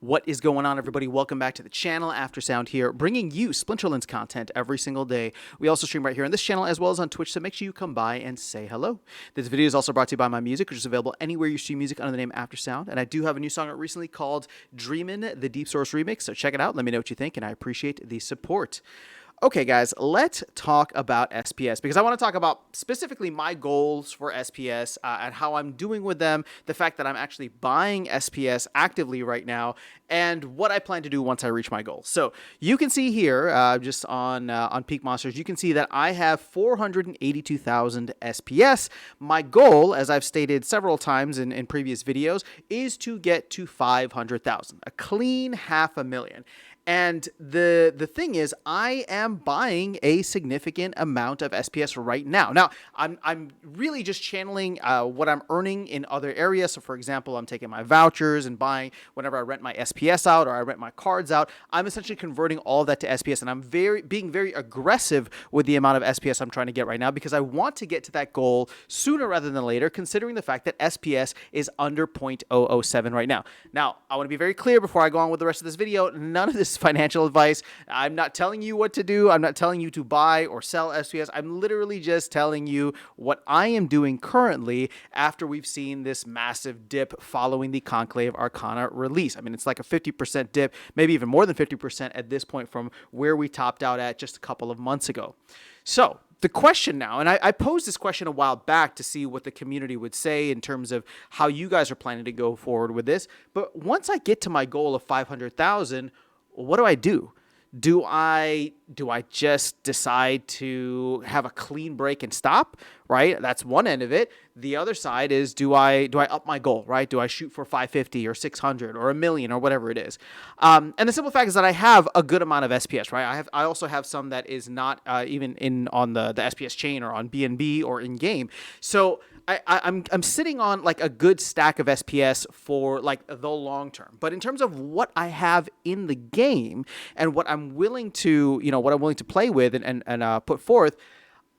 What is going on, everybody? Welcome back to the channel. After Sound here, bringing you Splinterlands content every single day. We also stream right here on this channel as well as on Twitch, so make sure you come by and say hello. This video is also brought to you by my music, which is available anywhere you stream music under the name After Sound. And I do have a new song out recently called Dreamin', the Deep Source remix, so check it out. Let me know what you think, and I appreciate the support. Okay, guys, let's talk about SPS because I want to talk about specifically my goals for SPS and how I'm doing with them, the fact that I'm actually buying SPS actively right now, and what I plan to do once I reach my goal. So you can see here, just on Peak Monsters, you can see that I have 482,000 SPS. My goal, as I've stated several times in previous videos, is to get to 500,000, a clean 500,000. And the thing is, I am buying a significant amount of SPS right now. Now, I'm really just channeling what I'm earning in other areas. So, for example, I'm taking my vouchers and buying whenever I rent my SPS out or I rent my cards out. I'm essentially converting all of that to SPS, and I'm being very aggressive with the amount of SPS I'm trying to get right now because I want to get to that goal sooner rather than later, considering the fact that SPS is under 0.007 right now. Now, I want to be very clear before I go on with the rest of this video. None of this financial advice. I'm not telling you what to do. I'm not telling you to buy or sell SPS. I'm literally just telling you what I am doing currently after we've seen this massive dip following the Conclave Arcana release. I mean, it's like a 50% dip, maybe even more than 50% at this point from where we topped out at just a couple of months ago. So the question now, and I posed this question a while back to see what the community would say in terms of how you guys are planning to go forward with this. But once I get to my goal of 500,000, what do I do? Do I just decide to have a clean break and stop, right? That's one end of it. The other side is, do I up my goal, right? Do I shoot for 550 or 600 or 1,000,000 or whatever it is? And the simple fact is that I have a good amount of SPS, right? I also have some that is not even on the SPS chain or on BNB or in game. So I'm sitting on like a good stack of SPS for like the long term. But in terms of what I have in the game and what I'm willing to, play with and put forth,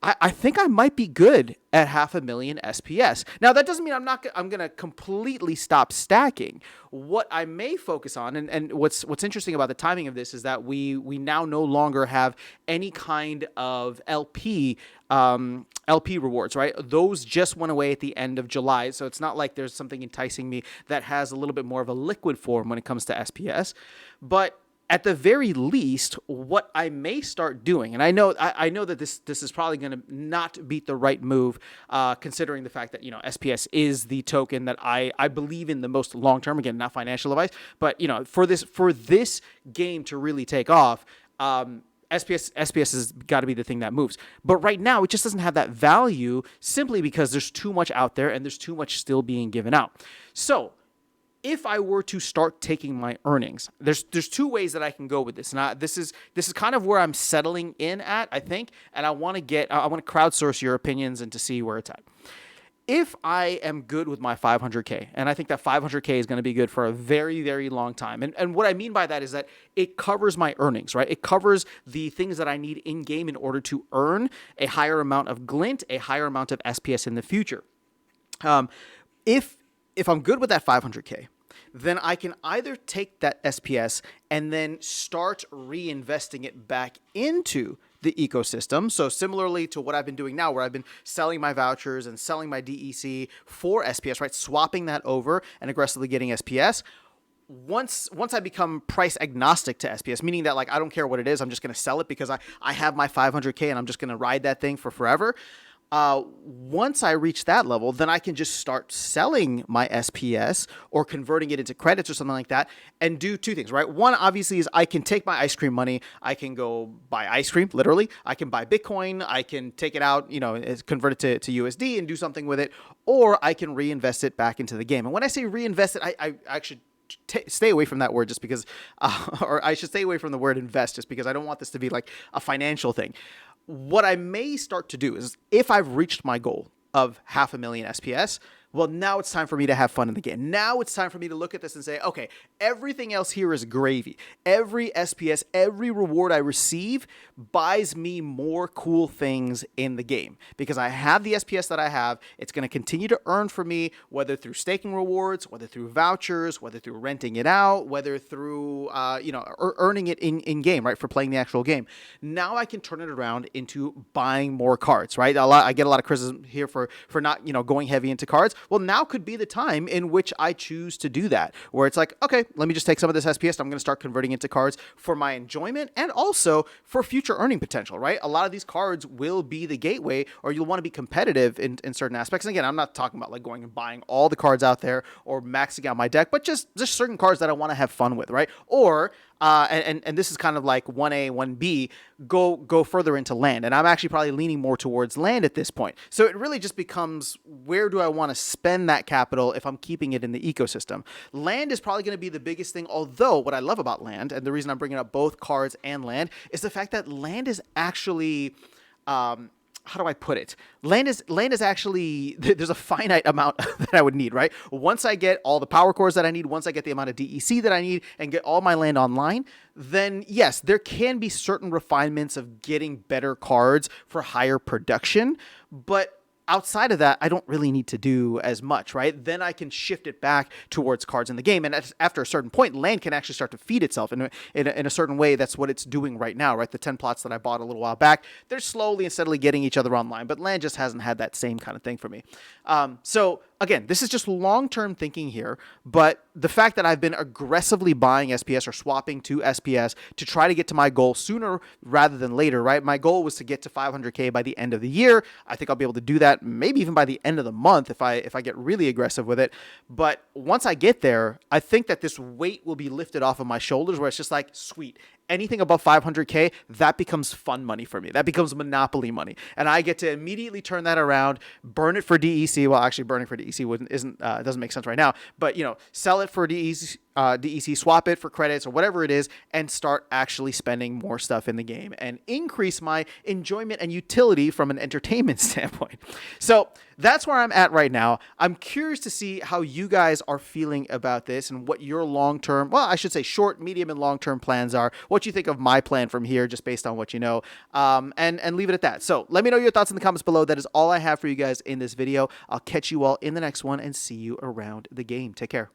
I think I might be good at 500,000 SPS. Now, that doesn't mean I'm going to completely stop stacking. What I may focus on, and what's interesting about the timing of this is that we now no longer have any kind of LP rewards, right? Those just went away at the end of July, so it's not like there's something enticing me that has a little bit more of a liquid form when it comes to SPS. But at the very least, what I may start doing, and I know that this is probably going to not beat the right move, considering the fact that SPS is the token that I believe in the most long term. Again, not financial advice, but for this game to really take off, SPS has got to be the thing that moves. But right now, it just doesn't have that value simply because there's too much out there and there's too much still being given out. So if I were to start taking my earnings, there's two ways that I can go with this. And this is kind of where I'm settling in at, I think, and I want to crowdsource your opinions and to see where it's at. If I am good with my 500K, and I think that 500K is going to be good for a very, very long time. And what I mean by that is that it covers my earnings, right? It covers the things that I need in game in order to earn a higher amount of glint, a higher amount of SPS in the future. If I'm good with that 500K, then I can either take that SPS and then start reinvesting it back into the ecosystem. So similarly to what I've been doing now, where I've been selling my vouchers and selling my DEC for SPS, right? Swapping that over and aggressively getting SPS. Once I become price agnostic to SPS, meaning that like I don't care what it is, I'm just going to sell it because I have my 500K and I'm just going to ride that thing for forever. Once I reach that level, then I can just start selling my SPS or converting it into credits or something like that and do two things, right? One, obviously, is I can take my ice cream money. I can go buy ice cream, literally. I can buy Bitcoin. I can take it out, convert it to USD and do something with it, or I can reinvest it back into the game. And when I say reinvest it, I actually stay away from that word just because, or I should stay away from the word invest just because I don't want this to be like a financial thing. What I may start to do is if I've reached my goal of 500,000 SPS, Well, now it's time for me to have fun in the game. Now it's time for me to look at this and say, okay, everything else here is gravy. Every SPS, every reward I receive buys me more cool things in the game because I have the SPS that I have. It's going to continue to earn for me, whether through staking rewards, whether through vouchers, whether through renting it out, whether through, earning it in game, right, for playing the actual game. Now I can turn it around into buying more cards, right? I get a lot of criticism here for not, going heavy into cards. Well, now could be the time in which I choose to do that, where it's like, okay, let me just take some of this SPS. I'm going to start converting into cards for my enjoyment and also for future earning potential, right? A lot of these cards will be the gateway, or you'll want to be competitive in certain aspects. And again, I'm not talking about like going and buying all the cards out there or maxing out my deck, but just certain cards that I want to have fun with, right? Or and this is kind of like 1A, 1B, go further into land. And I'm actually probably leaning more towards land at this point. So it really just becomes, where do I want to spend that capital if I'm keeping it in the ecosystem? Land is probably going to be the biggest thing, although what I love about land, and the reason I'm bringing up both cards and land, is the fact that land is actually... how do I put it? Land is actually, there's a finite amount that I would need, right? Once I get all the power cores that I need, once I get the amount of DEC that I need and get all my land online, then yes, there can be certain refinements of getting better cards for higher production, but outside of that, I don't really need to do as much, right? Then I can shift it back towards cards in the game. And after a certain point, land can actually start to feed itself in a certain way. That's what it's doing right now, right? The 10 plots that I bought a little while back, they're slowly and steadily getting each other online, but land just hasn't had that same kind of thing for me. So again, this is just long-term thinking here, but the fact that I've been aggressively buying SPS or swapping to SPS to try to get to my goal sooner rather than later, right? My goal was to get to 500K by the end of the year. I think I'll be able to do that maybe even by the end of the month if I get really aggressive with it. But once I get there, I think that this weight will be lifted off of my shoulders where it's just like, sweet. Anything above 500K, that becomes fun money for me. That becomes monopoly money. And I get to immediately turn that around, burn it for DEC. Well, actually, burning for DEC doesn't make sense right now. But, sell it for DEC, swap it for credits or whatever it is, and start actually spending more stuff in the game and increase my enjoyment and utility from an entertainment standpoint. So that's where I'm at right now. I'm curious to see how you guys are feeling about this and what your long-term, well, I should say short, medium, and long-term plans are. What you think of my plan from here, just based on what you know, and leave it at that. So let me know your thoughts in the comments below. That is all I have for you guys in this video. I'll catch you all in the next one and see you around the game. Take care.